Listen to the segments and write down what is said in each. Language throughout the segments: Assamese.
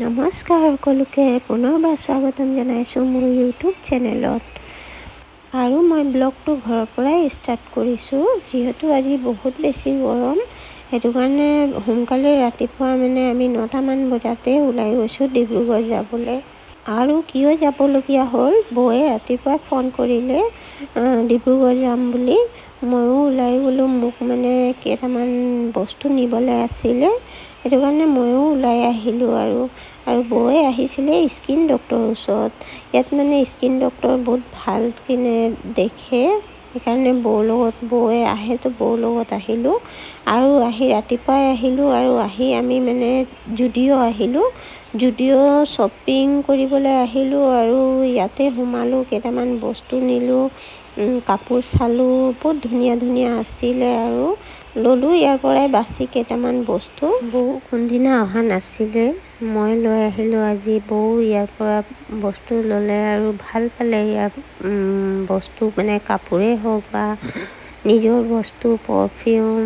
নমস্কাৰ সকলোকে পুনৰবাৰ স্বাগতম জনাইছোঁ মোৰ ইউটিউব চেনেলত। আৰু মই ব্লগটো ঘৰৰ পৰাই ষ্টাৰ্ট কৰিছোঁ, যিহেতু আজি বহুত বেছি গৰম। সেইটো কাৰণে সোনকালে ৰাতিপুৱা আমি 9টামান বজাতে ওলাই গৈছোঁ ডিব্ৰুগড় যাবলৈ। আৰু কিয় যাবলগীয়া হ'ল, বৌয়ে ৰাতিপুৱা ফোন কৰিলে ডিব্ৰুগড় যাম বুলি। ময়ো ওলাই গ'লোঁ, মোক কেইটামান বস্তু নিবলৈ আছিলে। সেইটো কাৰণে ময়ো ওলাই আহিলোঁ আৰু বৌয়ে আহিছিলে স্কিন ডক্টৰৰ ওচৰত। ইয়াত স্কিন ডক্টৰ বহুত ভাল কিনে দেখে, সেইকাৰণে বৌয়ে আহে তো বৌৰ লগত আহিলোঁ। আৰু ৰাতিপুৱাই আহিলোঁ আৰু আমি জুডিঅ' আহিলোঁ। জুডিঅ' শ্বপিং কৰিবলৈ আহিলোঁ আৰু ইয়াতে সোমালোঁ, কেইটামান বস্তু নিলোঁ, কাপোৰ চালোঁ, বহুত ধুনীয়া ধুনীয়া আছিলে আৰু ল'লোঁ ইয়াৰ পৰাই বাছি কেইটামান বস্তু। বৌ কোনদিনা অহা নাছিলে, মই লৈ আহিলোঁ আজি। বৌ ইয়াৰ পৰা বস্তু ল'লে আৰু ভাল পালে। ইয়াৰ বস্তু কাপোৰেই হওক বা নিজৰ বস্তু, পাৰফিউম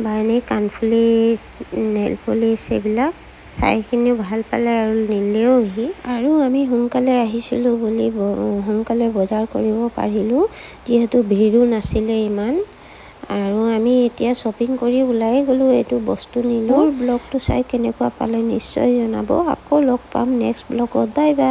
বা এনেই কাণফুলি, নেইল পলিচ, এইবিলাক চাই কিনি ভাল পালে আৰু নিলেওহি। আৰু আমি সোনকালে আহিছিলোঁ বুলি সোনকালে বজাৰ কৰিব পাৰিলোঁ, যিহেতু ভিৰো নাছিলে ইমান। আৰু আমি এতিয়া শ্বপিং কৰি ওলাই গ'লোঁ, এইটো বস্তু নিলোঁ। মোৰ ব্লগটো চাই কেনেকুৱা পালে নিশ্চয় জনাব। আকৌ লগ পাম নেক্সট ব্লগত। Bye bye.